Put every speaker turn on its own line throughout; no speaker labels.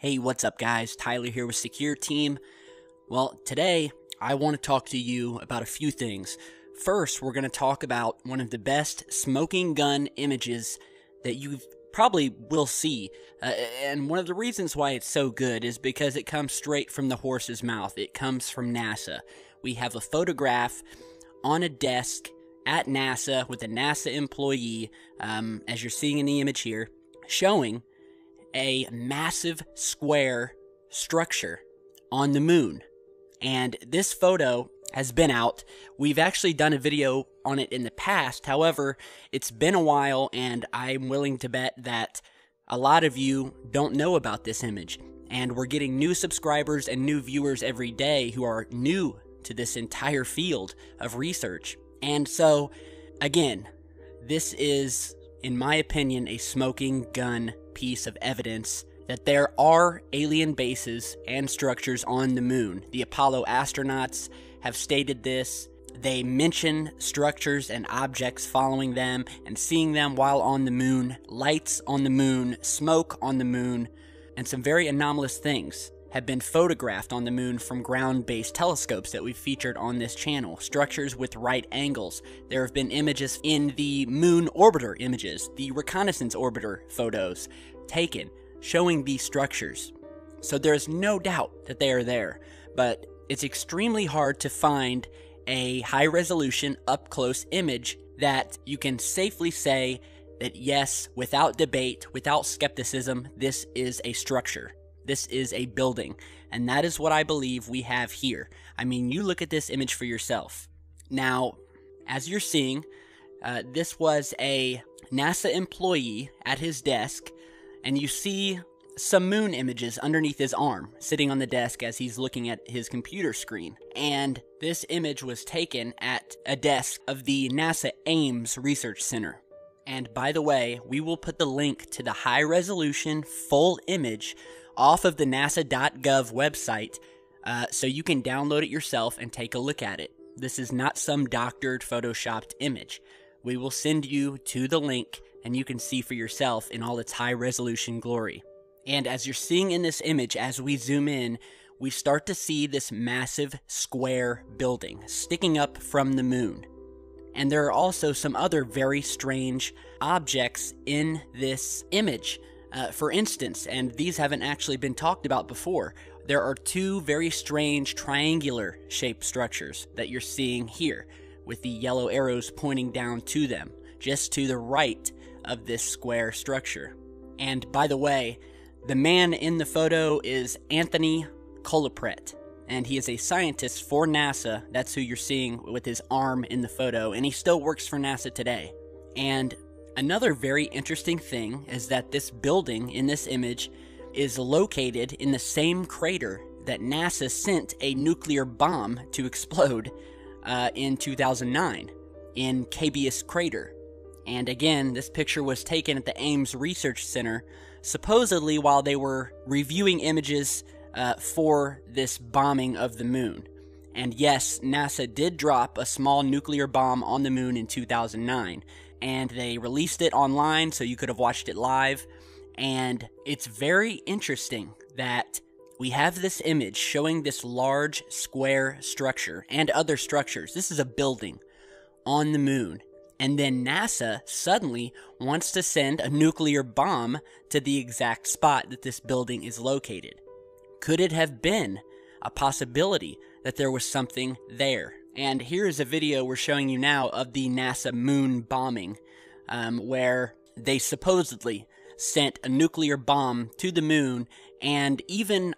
Hey, what's up guys? Tyler here with Secure Team. Well, today I want to talk to you about a few things. First, we're going to talk about one of the best smoking gun images that you probably will see. And one of the reasons why it's so good is because it comes straight from the horse's mouth. It comes from NASA. We have a photograph on a desk at NASA with a NASA employee, as you're seeing in the image here, showing a massive square structure on the moon. And this photo has been out. We've actually done a video on it in the past. However, it's been a while, and I'm willing to bet that a lot of you don't know about this image. And we're getting new subscribers and new viewers every day who are new to this entire field of research. And so, again, this is, in my opinion, a smoking gun piece of evidence that there are alien bases and structures on the moon. The Apollo astronauts have stated this. They mention structures and objects following them and seeing them while on the moon, lights on the moon, smoke on the moon, and some very anomalous things have been photographed on the moon from ground-based telescopes that we've featured on this channel. Structures with right angles. There have been images in the moon orbiter images, the reconnaissance orbiter photos taken showing these structures. So there's no doubt that they are there, but it's extremely hard to find a high-resolution, up-close image that you can safely say that yes, without debate, without skepticism, this is a structure. This is a building, and that is what I believe we have here. I mean, you look at this image for yourself. Now, as you're seeing, this was a NASA employee at his desk, and you see some moon images underneath his arm, sitting on the desk as he's looking at his computer screen. And this image was taken at a desk of the NASA Ames Research Center. And by the way, we will put the link to the high-resolution full image off of the nasa.gov website, so you can download it yourself and take a look at it. This is not some doctored, photoshopped image. We will send you to the link, and you can see for yourself in all its high-resolution glory. And as you're seeing in this image, as we zoom in, we start to see this massive square building sticking up from the moon. And there are also some other very strange objects in this image. For instance, and these haven't actually been talked about before, there are two very strange triangular shaped structures that you're seeing here, with the yellow arrows pointing down to them, just to the right of this square structure. And by the way, the man in the photo is Anthony Colapret, and he is a scientist for NASA. That's who you're seeing with his arm in the photo, and he still works for NASA today. And another very interesting thing is that this building in this image is located in the same crater that NASA sent a nuclear bomb to explode in 2009, in Cabeus Crater. And again, this picture was taken at the Ames Research Center, supposedly while they were reviewing images for this bombing of the moon. And yes, NASA did drop a small nuclear bomb on the moon in 2009. And they released it online so you could have watched it live. And it's very interesting that we have this image showing this large square structure and other structures. This is a building on the moon. And then NASA suddenly wants to send a nuclear bomb to the exact spot that this building is located. Could it have been a possibility that there was something there? And here is a video we're showing you now of the NASA moon bombing, where they supposedly sent a nuclear bomb to the moon. And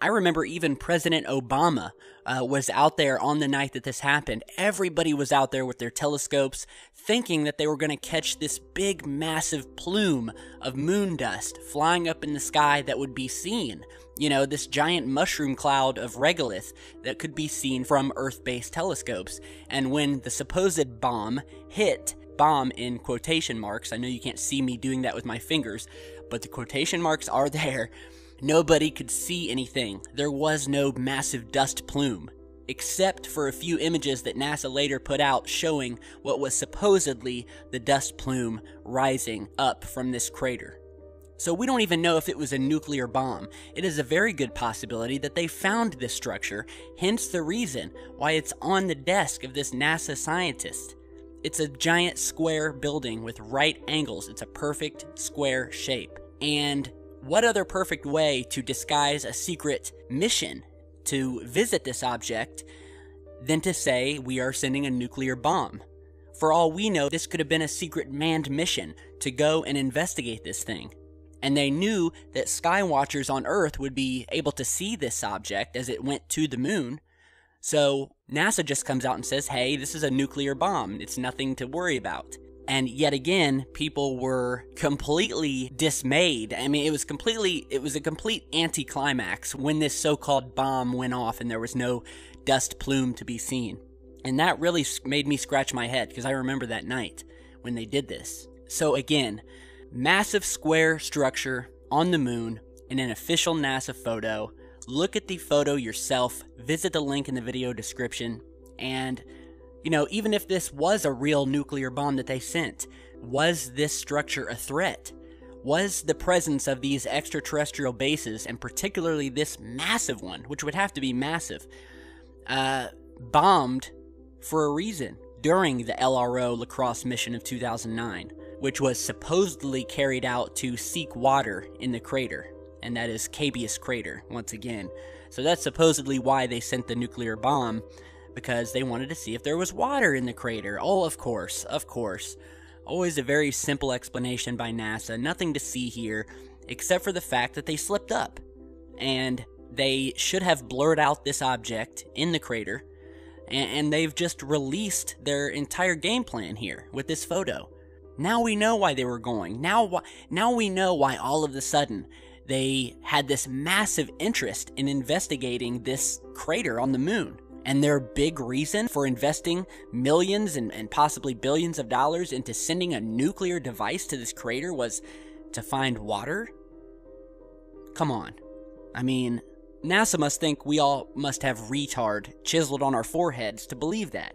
I remember even President Obama was out there on the night that this happened. Everybody was out there with their telescopes thinking that they were going to catch this big, massive plume of moon dust flying up in the sky that would be seen. You know, this giant mushroom cloud of regolith that could be seen from Earth-based telescopes. And when the supposed bomb hit, bomb in quotation marks, I know you can't see me doing that with my fingers, but the quotation marks are there, nobody could see anything. There was no massive dust plume, except for a few images that NASA later put out showing what was supposedly the dust plume rising up from this crater. So we don't even know if it was a nuclear bomb. It is a very good possibility that they found this structure, hence the reason why it's on the desk of this NASA scientist. It's a giant square building with right angles. It's a perfect square shape. And what other perfect way to disguise a secret mission to visit this object than to say we are sending a nuclear bomb? For all we know, this could have been a secret manned mission to go and investigate this thing. And they knew that skywatchers on Earth would be able to see this object as it went to the moon. So NASA just comes out and says, hey, this is a nuclear bomb. It's nothing to worry about. And yet again, people were completely dismayed. I mean, it was a complete anticlimax when this so-called bomb went off and there was no dust plume to be seen. And that really made me scratch my head because I remember that night when they did this. So again, massive square structure on the moon in an official NASA photo. Look at the photo yourself. Visit the link in the video description. And, you know, even if this was a real nuclear bomb that they sent, was this structure a threat? Was the presence of these extraterrestrial bases, and particularly this massive one, which would have to be massive, bombed for a reason during the LRO Lacrosse mission of 2009, which was supposedly carried out to seek water in the crater, and that is Cabeus Crater, once again. So that's supposedly why they sent the nuclear bomb, because they wanted to see if there was water in the crater. Oh, of course. Always a very simple explanation by NASA, nothing to see here, except for the fact that they slipped up, and they should have blurred out this object in the crater, and they've just released their entire game plan here with this photo. Now we know why they were going. Now we know why all of a sudden they had this massive interest in investigating this crater on the moon. And their big reason for investing millions and possibly billions of dollars into sending a nuclear device to this crater was to find water? Come on. I mean, NASA must think we all must have retard chiseled on our foreheads to believe that.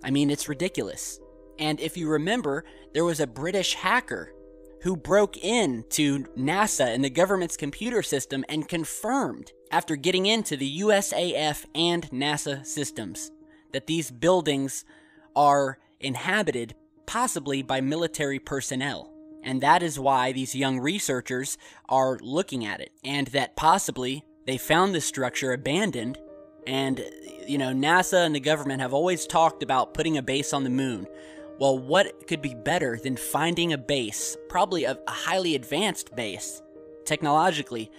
I mean, it's ridiculous. And if you remember, there was a British hacker who broke into NASA and the government's computer system and confirmed, after getting into the USAF and NASA systems, that these buildings are inhabited possibly by military personnel. And that is why these young researchers are looking at it, and that possibly they found this structure abandoned. And, you know, NASA and the government have always talked about putting a base on the moon. Well, what could be better than finding a base, probably a highly advanced base, technologically,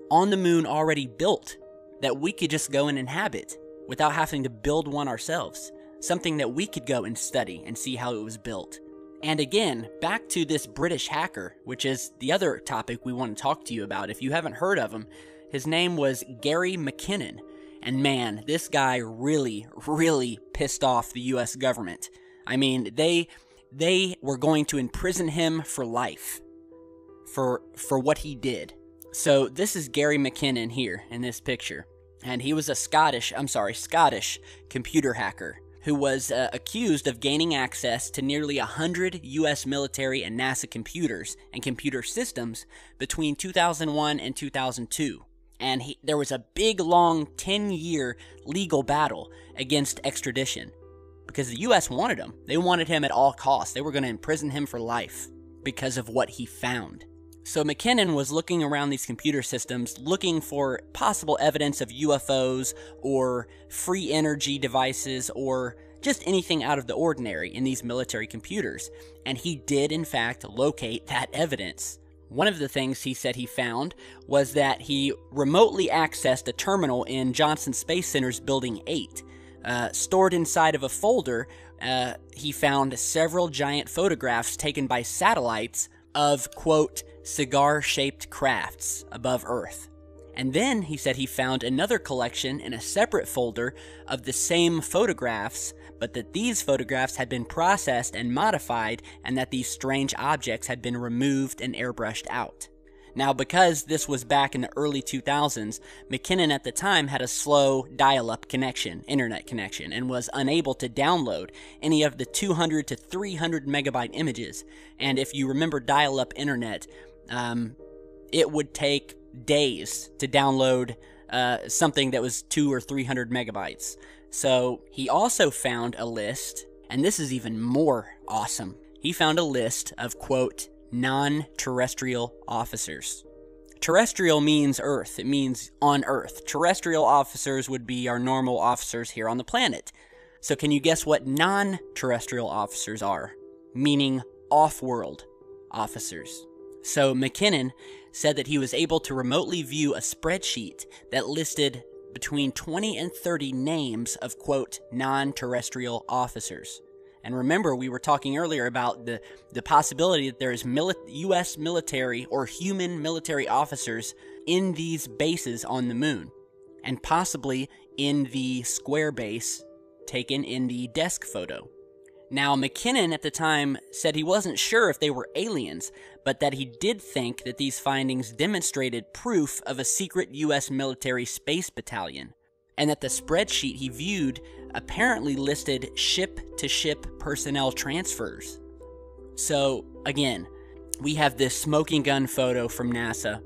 on the moon already built, that we could just go and inhabit without having to build one ourselves. Something that we could go and study and see how it was built. And again, back to this British hacker, which is the other topic we want to talk to you about. If you haven't heard of him, his name was Gary McKinnon. And man, this guy really, really pissed off the US government. I mean, they were going to imprison him for life for what he did. So this is Gary McKinnon here in this picture. And he was a Scottish computer hacker who was accused of gaining access to nearly 100 US military and NASA computers and computer systems between 2001 and 2002. And there was a big, long, 10-year legal battle against extradition because the US wanted him. They wanted him at all costs. They were going to imprison him for life because of what he found. So McKinnon was looking around these computer systems, looking for possible evidence of UFOs or free energy devices or just anything out of the ordinary in these military computers. And he did, in fact, locate that evidence. One of the things he said he found was that he remotely accessed a terminal in Johnson Space Center's Building 8. Stored inside of a folder, he found several giant photographs taken by satellites of, quote, cigar-shaped crafts above Earth. And then he said he found another collection in a separate folder of the same photographs, but that these photographs had been processed and modified, and that these strange objects had been removed and airbrushed out. Now, because this was back in the early 2000s, McKinnon at the time had a slow dial-up connection, internet connection, and was unable to download any of the 200 to 300 megabyte images. And if you remember dial-up internet, it would take days to download something that was 200 or 300 megabytes. So he also found a list, and this is even more awesome. He found a list of, quote, non-terrestrial officers. Terrestrial means Earth. It means on Earth. Terrestrial officers would be our normal officers here on the planet. So can you guess what non-terrestrial officers are? Meaning off-world officers. So McKinnon said that he was able to remotely view a spreadsheet that listed between 20 and 30 names of, quote, non-terrestrial officers. And remember, we were talking earlier about the possibility that there is U.S. military or human military officers in these bases on the moon, and possibly in the square base taken in the desk photo. Now, McKinnon at the time said he wasn't sure if they were aliens, but that he did think that these findings demonstrated proof of a secret U.S. military space battalion, and that the spreadsheet he viewed apparently listed ship-to-ship personnel transfers. So, again, we have this smoking gun photo from NASA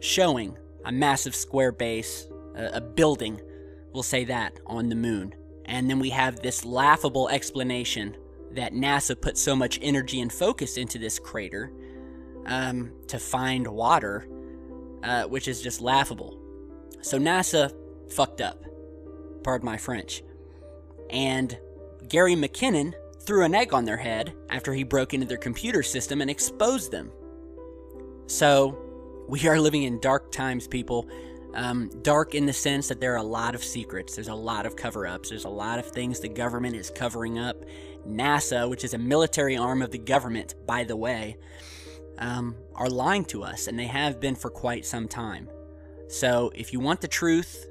showing a massive square base, a building, we'll say that, on the moon. And then we have this laughable explanation that NASA put so much energy and focus into this crater to find water, which is just laughable. So NASA fucked up. Pardon my French. And Gary McKinnon threw an egg on their head after he broke into their computer system and exposed them. So we are living in dark times, people. Dark in the sense that there are a lot of secrets. There's a lot of cover-ups. There's a lot of things the government is covering up. NASA, which is a military arm of the government, by the way, are lying to us, and they have been for quite some time. So if you want the truth,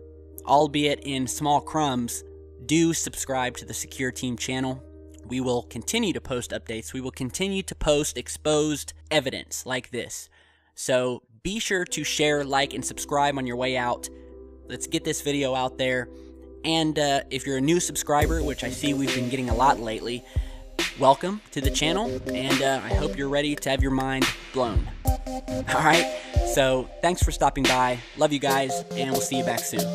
albeit in small crumbs, do subscribe to the Secure Team channel. We will continue to post updates. We will continue to post exposed evidence like this. So be sure to share, like, and subscribe on your way out. Let's get this video out there. And if you're a new subscriber, which I see we've been getting a lot lately, welcome to the channel, and I hope you're ready to have your mind blown. Alright, so thanks for stopping by. Love you guys, and we'll see you back soon.